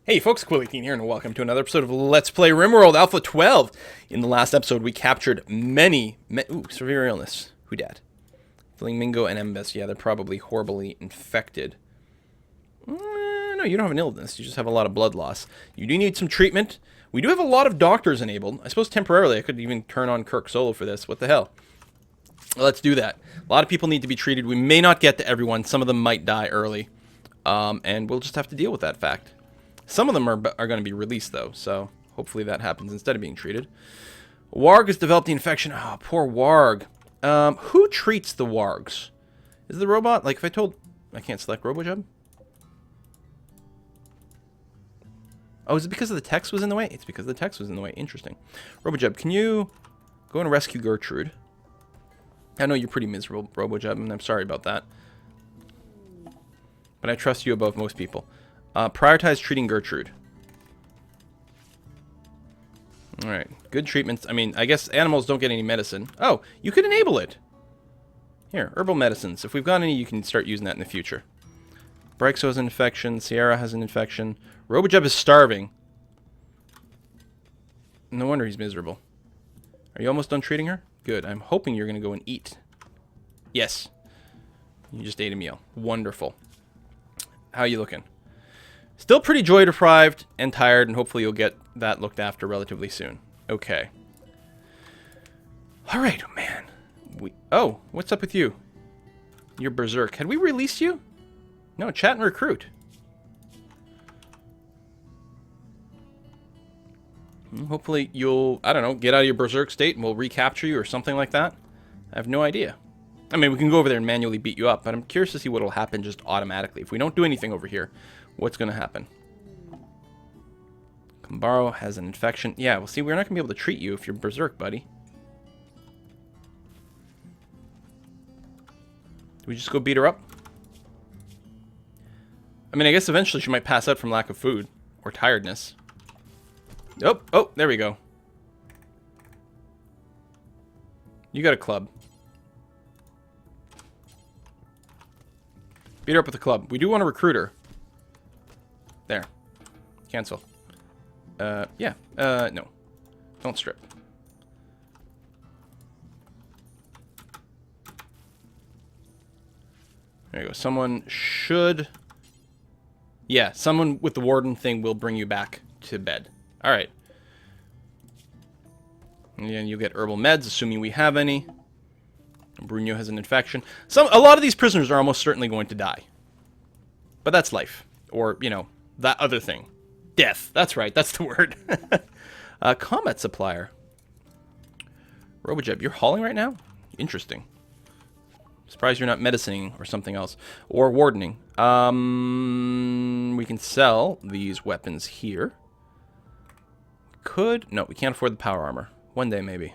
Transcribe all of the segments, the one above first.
Hey folks, Quilly18 here, and welcome to another episode of Let's Play RimWorld Alpha 12. In the last episode, we captured severe illness. Who dat? Flamingo and Embus. Yeah, they're probably horribly infected. No, you don't have an illness. You just have a lot of blood loss. You do need some treatment. We do have a lot of doctors enabled. I suppose temporarily I could even turn on Kirk solo for this. What the hell? Let's do that. A lot of people need to be treated. We may not get to everyone. Some of them might die early. And we'll just have to deal with that fact. Some of them are going to be released, though, so hopefully that happens instead of being treated. Warg has developed the infection. Oh, poor Warg. Who treats the Wargs? Is it the robot? Like, if I told... I can't select RoboJub? Oh, is it because of the text was in the way? It's because the text was in the way. Interesting. RoboJub, can you go and rescue Gertrude? I know you're pretty miserable, RoboJub, and I'm sorry about that. But I trust you above most people. Prioritize treating Gertrude. Alright, good treatments. I mean, I guess animals don't get any medicine. Oh, you could enable it. Here, herbal medicines. If we've got any, you can start using that in the future. Brexo has an infection. Sierra has an infection. RoboJub is starving. No wonder he's miserable. Are you almost done treating her? Good. I'm hoping you're going to go and eat. Yes. You just ate a meal. Wonderful. How you looking? Still pretty joy deprived and tired, and hopefully you'll get that looked after relatively soon. Okay. Alright, man. Oh, what's up with you? You're berserk. Had we released you? No, chat and recruit. Hopefully you'll, I don't know, get out of your berserk state and we'll recapture you or something like that. I have no idea. I mean, we can go over there and manually beat you up, but I'm curious to see what will happen just automatically. If we don't do anything over here, what's going to happen? Kambaro has an infection. Yeah, well, see, we're not going to be able to treat you if you're berserk, buddy. Do we just go beat her up? I mean, I guess eventually she might pass out from lack of food or tiredness. Oh, there we go. You got a club. Beat her up with a club. We do want to recruit her. There. Cancel. Yeah. No. Don't strip. There you go. Someone should... Yeah, someone with the warden thing will bring you back to bed. Alright. And then you'll get herbal meds, assuming we have any. Bruno has an infection. A lot of these prisoners are almost certainly going to die. But that's life. Or, you know, that other thing. Death. That's right. That's the word. Combat supplier. RoboJub, you're hauling right now? Interesting. Surprised you're not medicining or something else. Or wardening. We can sell these weapons here. No, we can't afford the power armor. One day, maybe.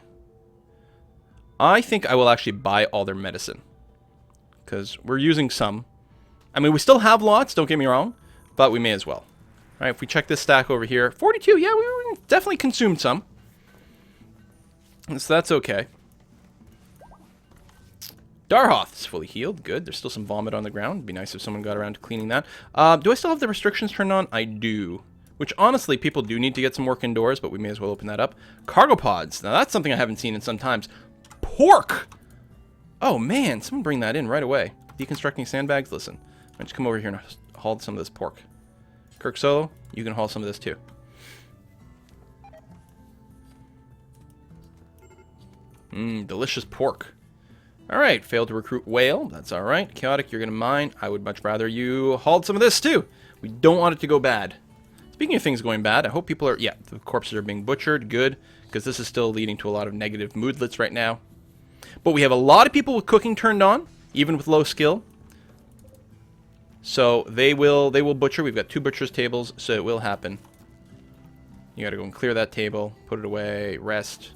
I think I will actually buy all their medicine. Because we're using some. I mean, we still have lots, don't get me wrong. But we may as well. Alright, if we check this stack over here. 42, yeah, we definitely consumed some. So that's okay. Darhoth is fully healed. Good. There's still some vomit on the ground. It'd be nice if someone got around to cleaning that. Do I still have the restrictions turned on? I do. Which, honestly, people do need to get some work indoors, but we may as well open that up. Cargo pods. Now, that's something I haven't seen in some times. Pork! Oh, man. Someone bring that in right away. Deconstructing sandbags. Listen. Why don't you come over here and haul some of this pork. Kirk Solo, you can haul some of this, too. Delicious pork. Alright, failed to recruit whale. That's alright. Chaotic, you're going to mine. I would much rather you hauled some of this, too. We don't want it to go bad. Speaking of things going bad, I hope people are... Yeah, the corpses are being butchered. Good. Because this is still leading to a lot of negative moodlets right now. But we have a lot of people with cooking turned on, even with low skill. So they will butcher. We've got 2 butcher's tables, so it will happen. You got to go and clear that table. Put it away. Rest.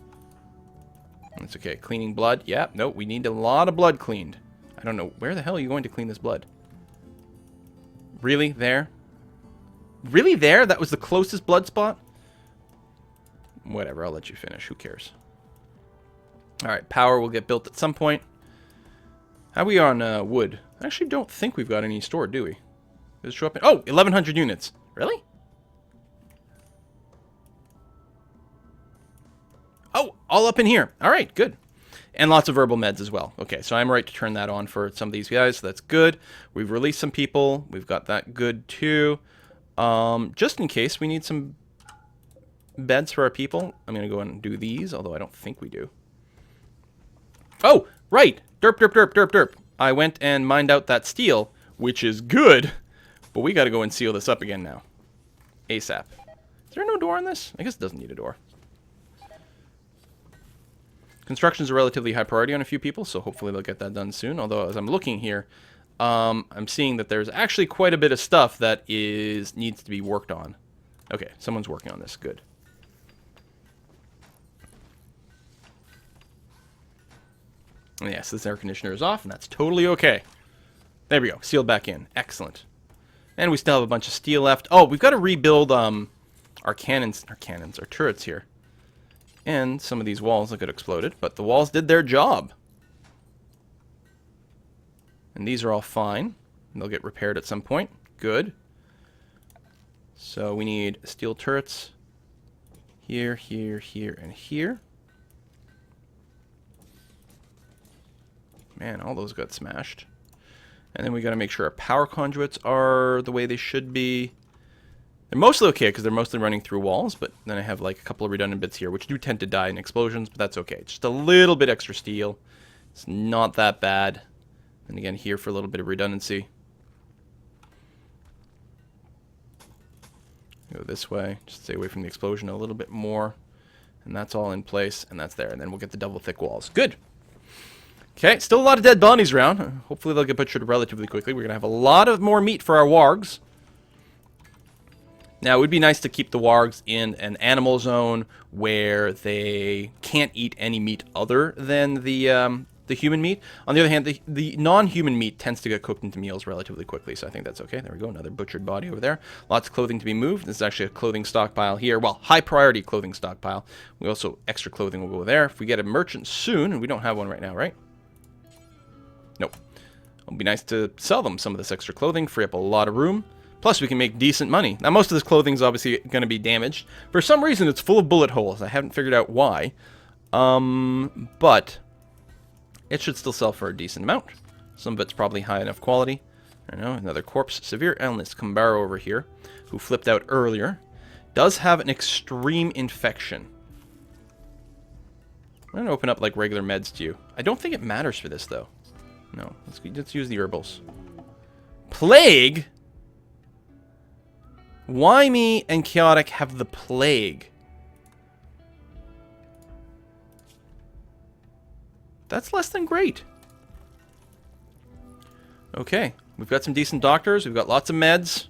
That's okay. Cleaning blood. Yeah, no, we need a lot of blood cleaned. I don't know. Where the hell are you going to clean this blood? Really? There? Really there? That was the closest blood spot? Whatever, I'll let you finish. Who cares? Alright, power will get built at some point. How are we on wood? I actually don't think we've got any stored, do we? Does it show up in... Oh, 1,100 units. Really? Oh, all up in here. All right, good. And lots of herbal meds as well. Okay, so I'm right to turn that on for some of these guys, so that's good. We've released some people. We've got that good too. Just in case we need some beds for our people, I'm going to go and do these, although I don't think we do. Oh, right. Derp, derp, derp, derp, derp. I went and mined out that steel, which is good, but we got to go and seal this up again now. ASAP. Is there no door on this? I guess it doesn't need a door. Construction is a relatively high priority on a few people, so hopefully they'll get that done soon. Although, as I'm looking here, I'm seeing that there's actually quite a bit of stuff that needs to be worked on. Okay, someone's working on this. Good. And yes, this air conditioner is off, and that's totally okay. There we go. Sealed back in. Excellent. And we still have a bunch of steel left. Oh, we've got to rebuild our turrets here. And some of these walls that got exploded, but the walls did their job. And these are all fine. And they'll get repaired at some point. Good. So we need steel turrets here, here, here, and here. Man, all those got smashed. And then we got to make sure our power conduits are the way they should be. They're mostly okay because they're mostly running through walls, but then I have like a couple of redundant bits here, which do tend to die in explosions, but that's okay. Just a little bit extra steel. It's not that bad. And again, here for a little bit of redundancy. Go this way, just stay away from the explosion a little bit more. And that's all in place, and that's there. And then we'll get the double thick walls. Good. Okay, still a lot of dead bodies around. Hopefully they'll get butchered relatively quickly. We're going to have a lot of more meat for our wargs. Now, it would be nice to keep the wargs in an animal zone where they can't eat any meat other than the human meat. On the other hand, the non-human meat tends to get cooked into meals relatively quickly, so I think that's okay. There we go, another butchered body over there. Lots of clothing to be moved. This is actually a clothing stockpile here. Well, high-priority clothing stockpile. We also, extra clothing will go there. If we get a merchant soon, and we don't have one right now, right? Nope. It'll be nice to sell them some of this extra clothing, free up a lot of room. Plus, we can make decent money. Now, most of this clothing is obviously going to be damaged. For some reason, it's full of bullet holes. I haven't figured out why. But it should still sell for a decent amount. Some of it's probably high enough quality. I don't know, another corpse. Severe illness. Kambaro over here, who flipped out earlier, does have an extreme infection. I'm going to open up like regular meds to you. I don't think it matters for this, though. No, let's use the herbals. Plague? Why me and Chaotic have the plague? That's less than great. Okay, we've got some decent doctors. We've got lots of meds.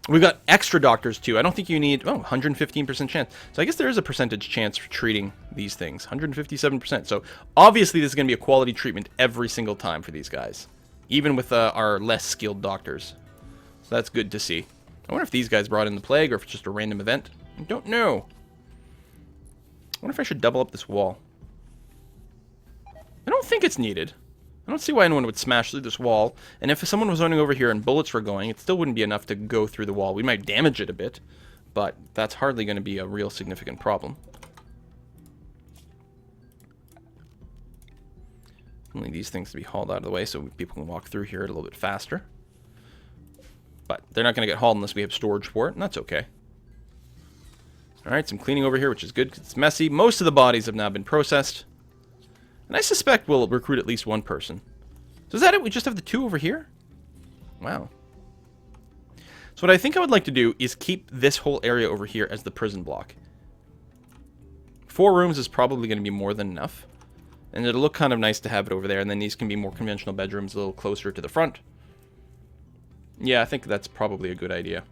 We've got extra doctors, too. I don't think you need... Oh, 115% chance. So I guess there is a percentage chance for treating these things. 157%. So obviously this is going to be a quality treatment every single time for these guys. Even with our less skilled doctors. So that's good to see. I wonder if these guys brought in the plague or if it's just a random event. I don't know. I wonder if I should double up this wall. I don't think it's needed. I don't see why anyone would smash through this wall. And if someone was running over here and bullets were going, it still wouldn't be enough to go through the wall. We might damage it a bit, but that's hardly going to be a real significant problem. Only these things to be hauled out of the way so people can walk through here a little bit faster. But they're not going to get hauled unless we have storage for it, and that's okay. Alright, some cleaning over here, which is good because it's messy. Most of the bodies have now been processed. And I suspect we'll recruit at least one person. So is that it? We just have the two over here? Wow. So what I think I would like to do is keep this whole area over here as the prison block. 4 rooms is probably going to be more than enough. And it'll look kind of nice to have it over there. And then these can be more conventional bedrooms a little closer to the front. Yeah, I think that's probably a good idea.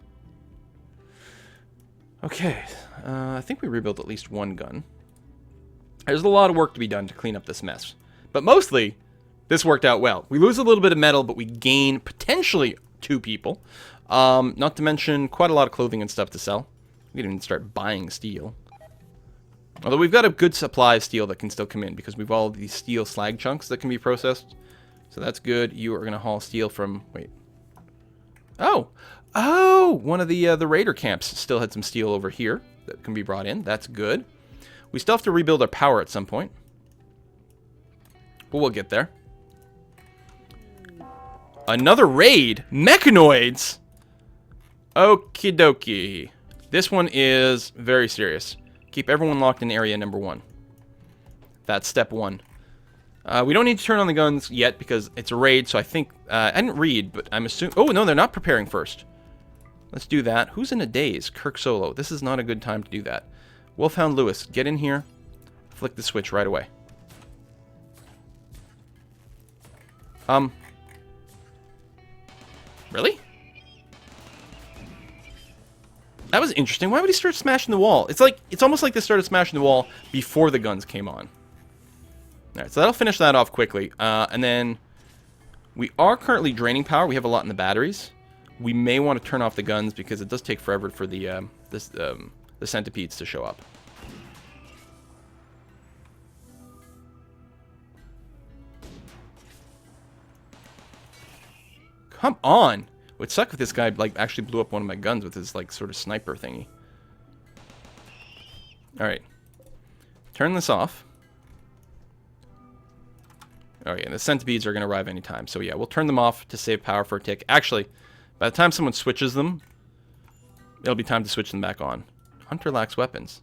Okay. I think we rebuilt at least one gun. There's a lot of work to be done to clean up this mess. But mostly, this worked out well. We lose a little bit of metal, but we gain potentially 2 people. Not to mention quite a lot of clothing and stuff to sell. We can even start buying steel. Although we've got a good supply of steel that can still come in because we've all these steel slag chunks that can be processed. So that's good. You are going to haul steel from... Wait. Oh! Oh! One of the raider camps still had some steel over here that can be brought in. That's good. We still have to rebuild our power at some point. But we'll get there. Another raid? Mechanoids? Okie dokie. This one is very serious. Keep everyone locked in area number 1. That's step 1. We don't need to turn on the guns yet because it's a raid, so I think... I didn't read, but I'm assuming... Oh, no, they're not preparing first. Let's do that. Who's in a daze? Kirk Solo. This is not a good time to do that. Wolfhound Lewis, get in here. Flick the switch right away. Really? That was interesting. Why would he start smashing the wall? It's almost like they started smashing the wall before the guns came on. Alright, so that'll finish that off quickly. And then we are currently draining power. We have a lot in the batteries. We may want to turn off the guns because it does take forever for the centipedes to show up. Come on! It would suck if this guy, like, actually blew up one of my guns with his, like, sort of sniper thingy. Alright. Turn this off. Okay, and the centipedes are going to arrive anytime. So, yeah, we'll turn them off to save power for a tick. Actually, by the time someone switches them, it'll be time to switch them back on. Hunter lacks weapons.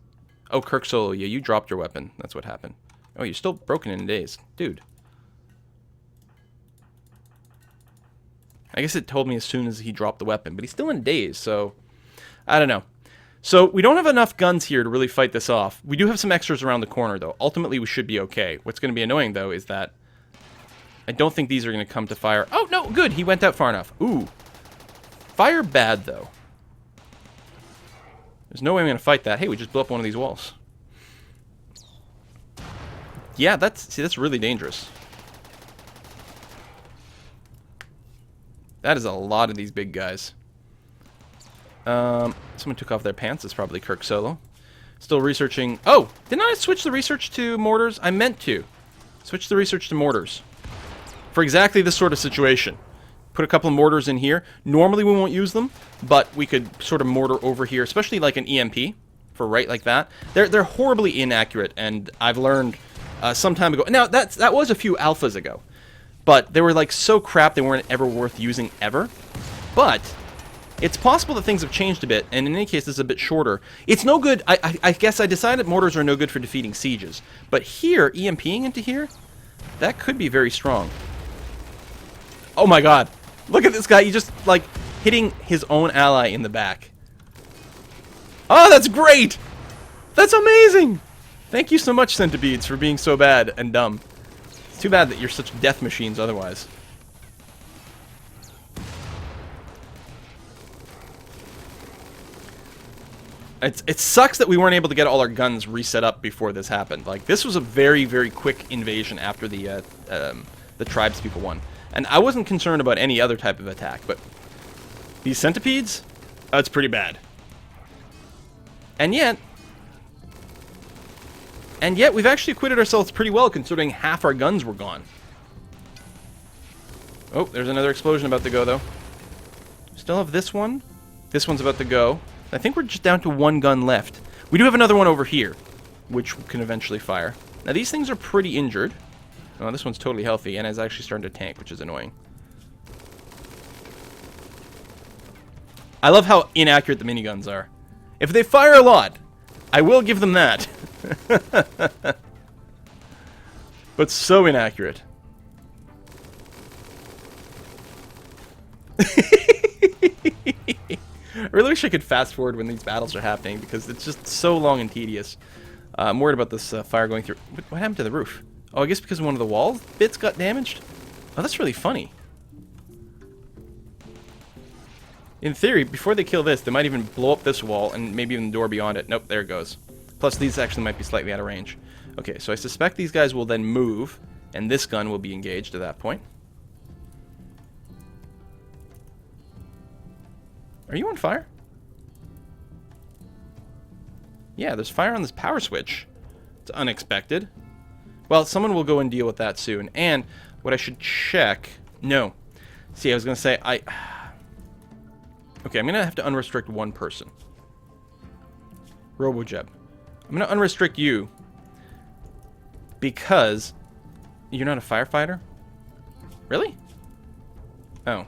Oh, Kirk Solo, yeah, you dropped your weapon. That's what happened. Oh, you're still broken in days. Dude. I guess it told me as soon as he dropped the weapon, but he's still in daze, so I don't know. So we don't have enough guns here to really fight this off. We do have some extras around the corner, though. Ultimately, we should be okay. What's going to be annoying, though, is that I don't think these are going to come to fire. Oh, no, good. He went out far enough. Ooh. Fire bad, though. There's no way I'm going to fight that. Hey, we just blew up one of these walls. Yeah, that's really dangerous. That is a lot of these big guys. Someone took off their pants. It's probably Kirk Solo. Still researching. Oh, didn't I switch the research to mortars? I meant to. Switch the research to mortars. For exactly this sort of situation. Put a couple of mortars in here. Normally we won't use them, but we could sort of mortar over here, especially like an EMP for right like that. They're horribly inaccurate, and I've learned some time ago. Now, that was a few alphas ago. But they were, like, so crap they weren't ever worth using ever. But it's possible that things have changed a bit, and in any case, this is a bit shorter. It's no good. I guess I decided mortars are no good for defeating sieges. But here, EMPing into here, that could be very strong. Oh my god. Look at this guy. He just, like, hitting his own ally in the back. Oh, that's great! That's amazing! Thank you so much, centipedes, for being so bad and dumb. Too bad that you're such death machines otherwise. It sucks that we weren't able to get all our guns reset up before this happened. Like, this was a very, very quick invasion after the tribespeople won. And I wasn't concerned about any other type of attack, but these centipedes, that's pretty bad. And yet, we've actually acquitted ourselves pretty well, considering half our guns were gone. Oh, there's another explosion about to go, though. Still have this one. This one's about to go. I think we're just down to one gun left. We do have another one over here, which can eventually fire. Now, these things are pretty injured. Oh, this one's totally healthy, and is actually starting to tank, which is annoying. I love how inaccurate the miniguns are. If they fire a lot, I will give them that. But so inaccurate. I really wish I could fast forward when these battles are happening because it's just so long and tedious. I'm worried about this fire going through. What happened to the roof? Oh, I guess because one of the wall bits got damaged? Oh, that's really funny. In theory, before they kill this, they might even blow up this wall and maybe even the door beyond it. Nope, there it goes. Plus, these actually might be slightly out of range. Okay, so I suspect these guys will then move, and this gun will be engaged at that point. Are you on fire? Yeah, there's fire on this power switch. It's unexpected. Well, someone will go and deal with that soon. And what I should check... No. See, I was going to say, Okay, I'm going to have to unrestrict one person. RoboJeb. I'm going to unrestrict you because you're not a firefighter? Really? Oh.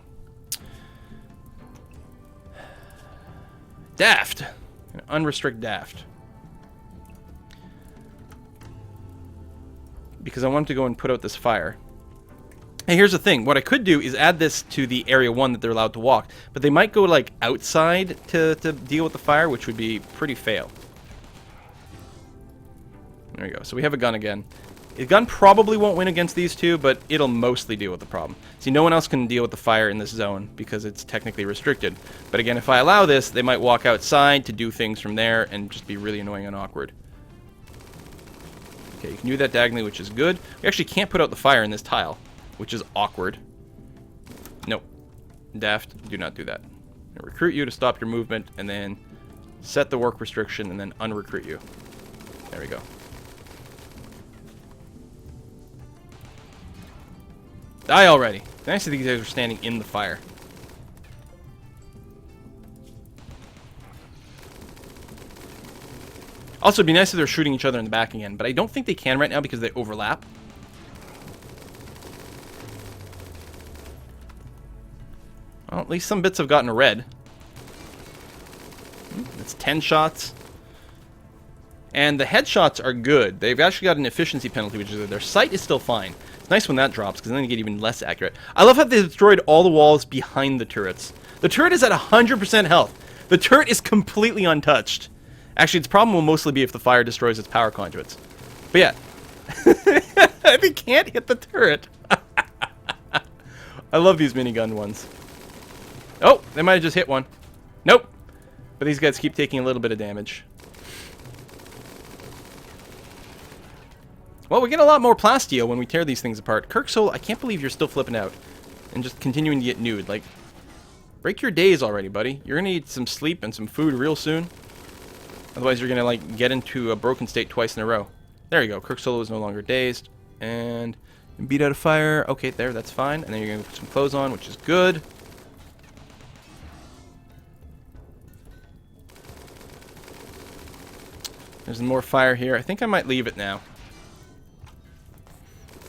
Daft. Unrestrict daft. Because I wanted to go and put out this fire. Hey, here's the thing. What I could do is add this to the area 1 that they're allowed to walk. But they might go, like, outside to deal with the fire, which would be pretty fail. There we go. So we have a gun again. The gun probably won't win against these two, but it'll mostly deal with the problem. See, no one else can deal with the fire in this zone because it's technically restricted. But again, if I allow this, they might walk outside to do things from there and just be really annoying and awkward. Okay, you can do that diagonally, which is good. We actually can't put out the fire in this tile, which is awkward. Nope. Daft, do not do that. I'll recruit you to stop your movement, and then set the work restriction, and then unrecruit you. There we go. Die already. Nice that these guys are standing in the fire. Also, it'd be nice if they're shooting each other in the back again, but I don't think they can right now because they overlap. Well, at least some bits have gotten a red. It's 10 shots. And the headshots are good. They've actually got an efficiency penalty, which is good. Their sight is still fine. It's nice when that drops, because then they get even less accurate. I love how they destroyed all the walls behind the turrets. The turret is at 100% health. The turret is completely untouched. Actually, its problem will mostly be if the fire destroys its power conduits. But yeah. They can't hit the turret. I love these minigun ones. Oh, they might have just hit one. Nope. But these guys keep taking a little bit of damage. Well, we get a lot more plasteel when we tear these things apart. Kirksole, I can't believe you're still flipping out. And just continuing to get nude. Like, break your days already, buddy. You're gonna need some sleep and some food real soon. Otherwise, you're gonna, like, get into a broken state twice in a row. There you go. Kirksole is no longer dazed. And beat out a fire. Okay, there, that's fine. And then you're gonna put some clothes on, which is good. There's more fire here. I think I might leave it now.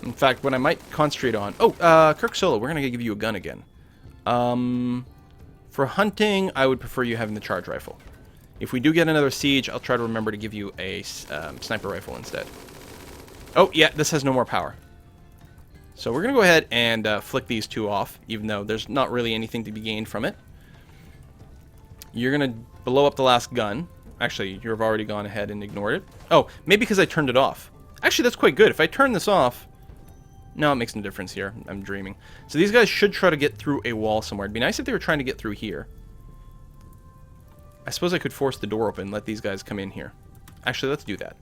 In fact, what I might concentrate on... Oh, Kirksole, we're going to give you a gun again. For hunting, I would prefer you having the charge rifle. If we do get another siege, I'll try to remember to give you a sniper rifle instead. Oh, yeah, this has no more power. So we're going to go ahead and flick these two off, even though there's not really anything to be gained from it. You're going to blow up the last gun. Actually, you've already gone ahead and ignored it. Oh, maybe because I turned it off. Actually, that's quite good. If I turn this off... No, it makes no difference here. I'm dreaming. So these guys should try to get through a wall somewhere. It'd be nice if they were trying to get through here. I suppose I could force the door open and let these guys come in here. Actually, let's do that.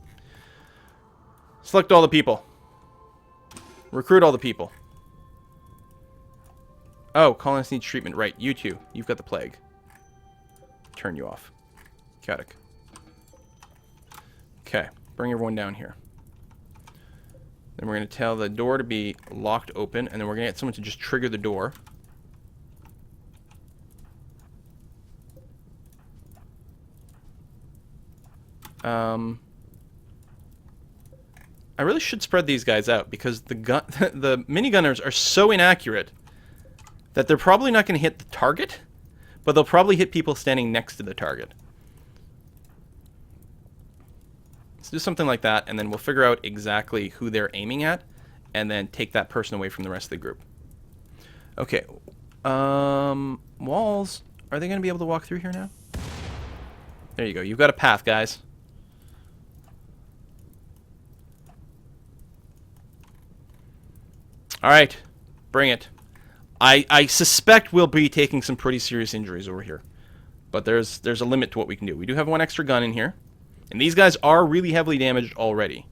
Select all the people. Recruit all the people. Oh, colonists need treatment. Right, you two. You've got the plague. Turn you off. Chaotic. Okay, bring everyone down here. Then we're going to tell the door to be locked open, and then we're going to get someone to just trigger the door. I really should spread these guys out, because the minigunners are so inaccurate that they're probably not going to hit the target, but they'll probably hit people standing next to the target. Let's do something like that, and then we'll figure out exactly who they're aiming at, and then take that person away from the rest of the group. Okay. Walls. Are they going to be able to walk through here now? There you go. You've got a path, guys. Alright. Bring it. I suspect we'll be taking some pretty serious injuries over here. But there's a limit to what we can do. We do have one extra gun in here. And these guys are really heavily damaged already.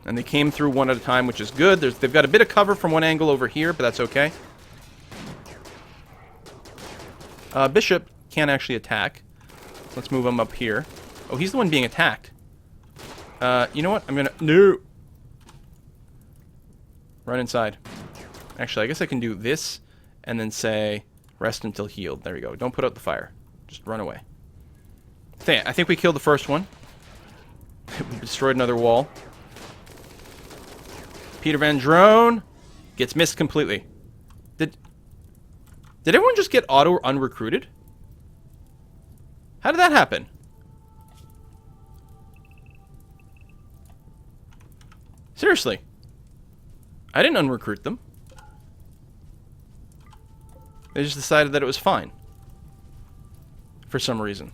And they came through one at a time, which is good. They've got a bit of cover from one angle over here, but that's okay. Bishop can't actually attack. So let's move him up here. Oh, he's the one being attacked. You know what? I'm gonna... No! Run inside. Actually, I guess I can do this and then say Rest until healed. There we go. Don't put out the fire. Just run away. I think we killed the first one. We destroyed another wall. Peter Van Drone gets missed completely. Did everyone just get auto unrecruited? How did that happen? Seriously. I didn't unrecruit them. They just decided that it was fine. For some reason.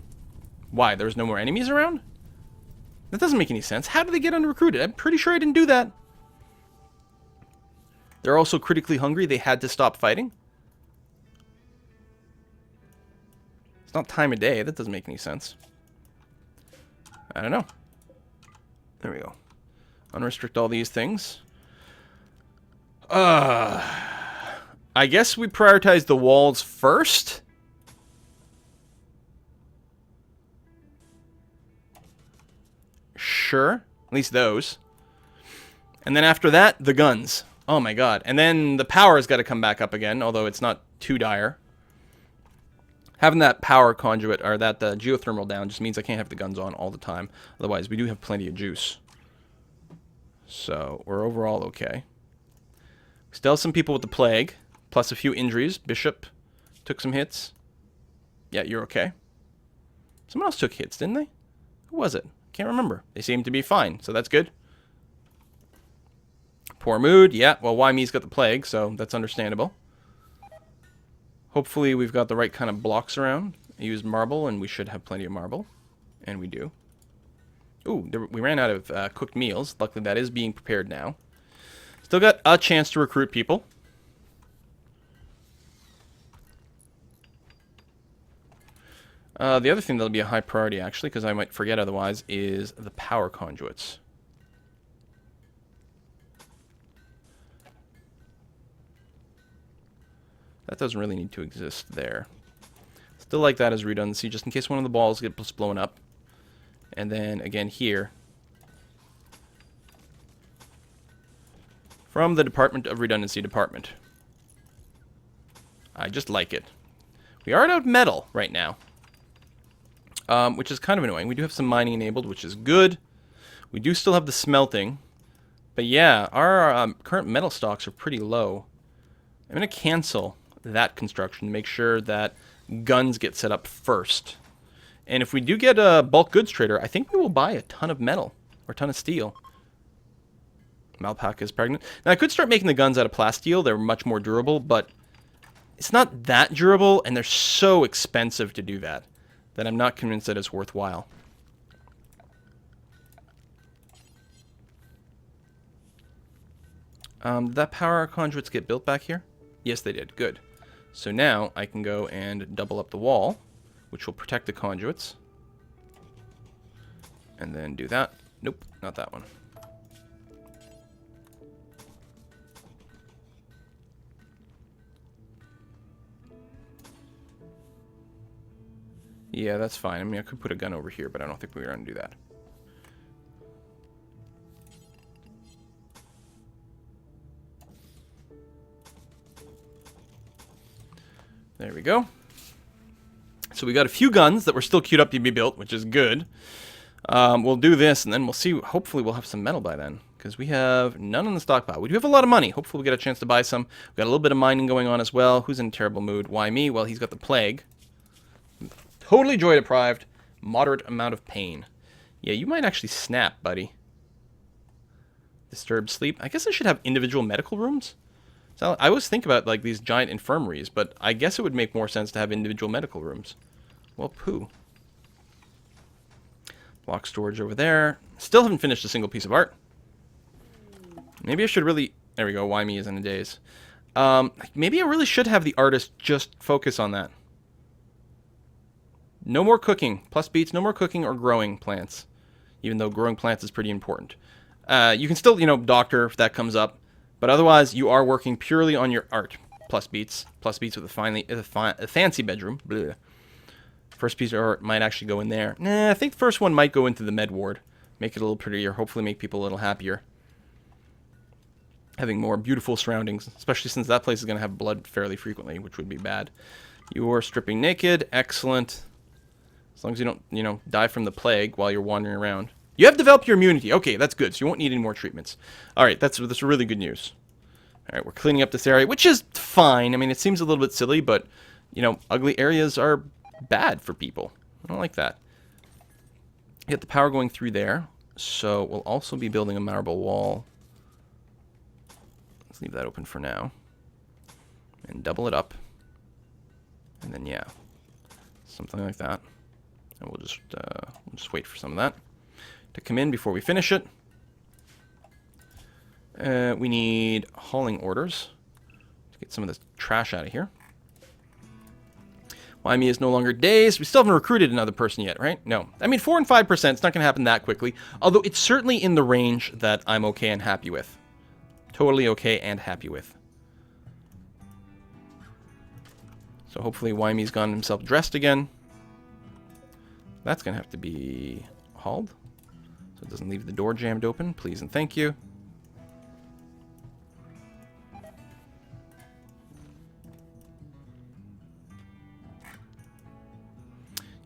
Why? There was no more enemies around? That doesn't make any sense. How did they get unrecruited? I'm pretty sure I didn't do that. They're also critically hungry. They had to stop fighting. It's not time of day. That doesn't make any sense. I don't know. There we go. Unrestrict all these things. I guess we prioritize the walls first. Sure. At least those. And then after that, the guns. Oh my god. And then the power's got to come back up again, although it's not too dire. Having that power conduit, or that geothermal down, just means I can't have the guns on all the time. Otherwise, we do have plenty of juice. So, we're overall okay. Still some people with the plague, plus a few injuries. Bishop took some hits. Yeah, you're okay. Someone else took hits, didn't they? Who was it? Can't remember. They seem to be fine, so that's good. Poor mood. Yeah, well, Wyme's got the plague, so that's understandable. Hopefully we've got the right kind of blocks around. I used marble, and we should have plenty of marble. And we do. Ooh, we ran out of cooked meals. Luckily, that is being prepared now. Still got a chance to recruit people. The other thing that'll be a high priority, actually, because I might forget otherwise, is the power conduits. That doesn't really need to exist there. Still like that as redundancy, just in case one of the balls gets blown up. And then, again, here. From the Department of Redundancy Department. I just like it. We are out of metal right now. Which is kind of annoying. We do have some mining enabled, which is good. We do still have the smelting. But yeah, our current metal stocks are pretty low. I'm going to cancel that construction to make sure that guns get set up first. And if we do get a bulk goods trader, I think we will buy a ton of metal. Or a ton of steel. Malpac is pregnant. Now, I could start making the guns out of plasteel. They're much more durable, but it's not that durable, and they're so expensive to do that I'm not convinced that it's worthwhile. Did that power conduits get built back here? Yes, they did. Good. So now I can go and double up the wall, which will protect the conduits. And then do that. Nope, not that one. Yeah, that's fine. I mean, I could put a gun over here, but I don't think we're going to do that. There we go. So we got a few guns that were still queued up to be built, which is good. We'll do this, and then we'll see. Hopefully we'll have some metal by then, because we have none in the stockpile. We do have a lot of money. Hopefully we'll get a chance to buy some. We've got a little bit of mining going on as well. Who's in a terrible mood? Why me? Well, he's got the plague. Totally joy deprived. Moderate amount of pain. Yeah, you might actually snap, buddy. Disturbed sleep. I guess I should have individual medical rooms. So I always think about like these giant infirmaries, but I guess it would make more sense to have individual medical rooms. Well, poo. Block storage over there. Still haven't finished a single piece of art. Maybe I should really... There we go. Why me is in a daze. Maybe I really should have the artist just focus on that. No more cooking. Plus beats, no more cooking or growing plants. Even though growing plants is pretty important. You can still, doctor if that comes up. But otherwise, you are working purely on your art. Plus beats. Plus beats with a fancy bedroom. Blech. First piece of art might actually go in there. Nah, I think the first one might go into the med ward. Make it a little prettier. Hopefully make people a little happier. having more beautiful surroundings, especially since that place is going to have blood fairly frequently, which would be bad. You're stripping naked. Excellent. As long as you don't, you know, die from the plague while you're wandering around. You have developed your immunity. Okay, that's good. So you won't need any more treatments. All right, that's really good news. All right, we're cleaning up this area, which is fine. I mean, it seems a little bit silly, but, you know, ugly areas are bad for people. I don't like that. Get the power going through there. So we'll also be building a marble wall. Let's leave that open for now. And double it up. And then, yeah, something like that. And we'll just wait for some of that to come in before we finish it. We need hauling orders to get some of this trash out of here. Wyoming is no longer dazed. We still haven't recruited another person yet, right? No. I mean, 4 and 5%, it's not going to happen that quickly. Although it's certainly in the range that I'm okay and happy with. Totally okay and happy with. So hopefully Wyoming's gotten himself dressed again. That's going to have to be hauled. So it doesn't leave the door jammed open. Please and thank you.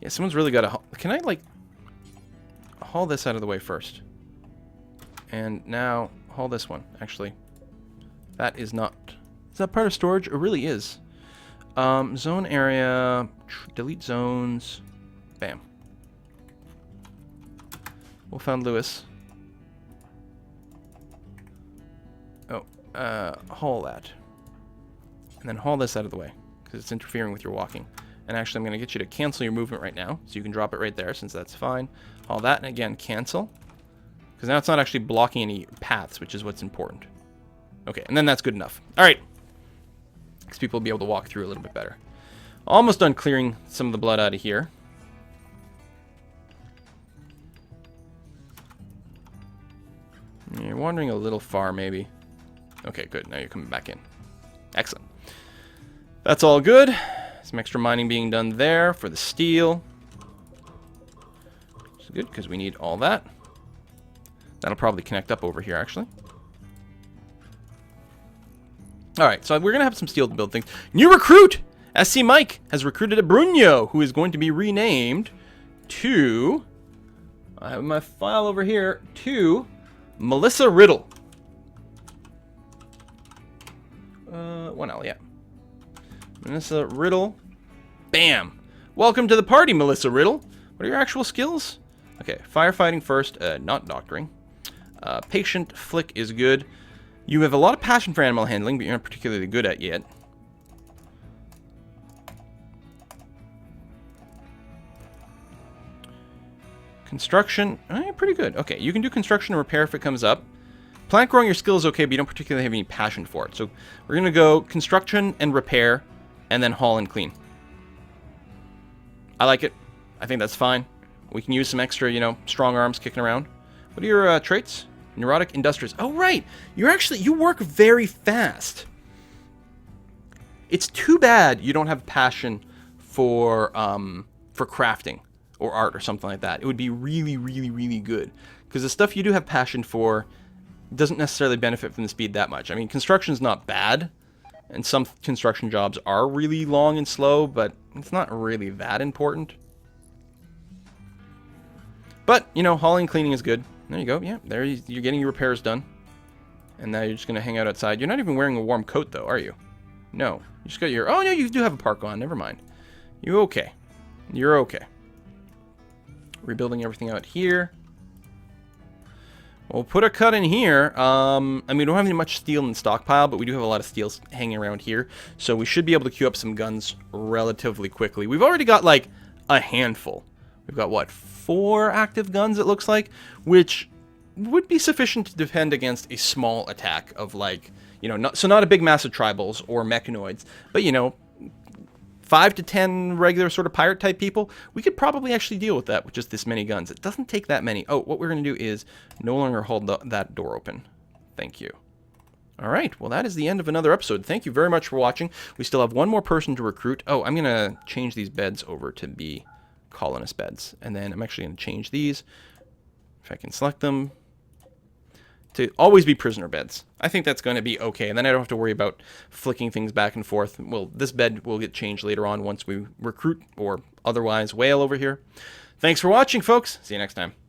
Yeah, someone's really got to... Can I, like, haul this out of the way first? And now haul this one, actually. That is not... Is that part of storage? It really is. Zone area... Delete zones. Bam. Wolfhound Lewis. Oh, haul that. And then haul this out of the way, because it's interfering with your walking. And actually, I'm going to get you to cancel your movement right now, so you can drop it right there, since that's fine. All that, and again, cancel. Because now it's not actually blocking any paths, which is what's important. Okay, and then that's good enough. All right. Because people will be able to walk through a little bit better. Almost done clearing some of the blood out of here. You're wandering a little far, maybe. Okay, good. Now you're coming back in. Excellent. That's all good. Some extra mining being done there for the steel. Which is good, because we need all that. That'll probably connect up over here, actually. Alright, so we're going to have some steel to build things. New recruit! SC Mike has recruited a Bruno, who is going to be renamed to... I have my file over here. To Melissa Riddle. 1L, yeah. Melissa Riddle. Bam. Welcome to the party, Melissa Riddle. What are your actual skills? Okay, firefighting first, not doctoring. Patient flick is good. You have a lot of passion for animal handling, but you're not particularly good at yet. Construction, pretty good. Okay, you can do construction and repair if it comes up. Plant growing, your skill is okay, but you don't particularly have any passion for it. So we're going to go construction and repair, and then haul and clean. I like it. I think that's fine. We can use some extra, you know, strong arms kicking around. What are your traits? Neurotic, industrious. Oh, right. You work very fast. It's too bad you don't have passion for crafting or art or something like that. It would be really, really, really good. Because the stuff you do have passion for doesn't necessarily benefit from the speed that much. I mean, construction's not bad. And some construction jobs are really long and slow, but it's not really that important. But, you know, hauling and cleaning is good. There you go. Yeah, there you're getting your repairs done. And now you're just going to hang out outside. You're not even wearing a warm coat, though, are you? No. You just got your... Oh, no, you do have a park on. Never mind. You're okay. You're okay. Rebuilding everything out here. We'll put a cut in here. I mean, we don't have any much steel in the stockpile, but we do have a lot of steel hanging around here. So we should be able to queue up some guns relatively quickly. We've already got, like, a handful. We've got, what, 4 active guns, it looks like? Which would be sufficient to defend against a small attack of, like, you know, not a big mass of tribals or mechanoids, but, you know, 5 to 10 regular sort of pirate-type people. We could probably actually deal with that with just this many guns. It doesn't take that many. Oh, what we're going to do is no longer hold that door open. Thank you. All right, well, that is the end of another episode. Thank you very much for watching. We still have one more person to recruit. Oh, I'm going to change these beds over to be colonist beds. And then I'm actually going to change these. If I can select them. to always be prisoner beds. I think that's going to be okay. And then I don't have to worry about flicking things back and forth. Well, this bed will get changed later on once we recruit or otherwise whale over here. Thanks for watching, folks. See you next time.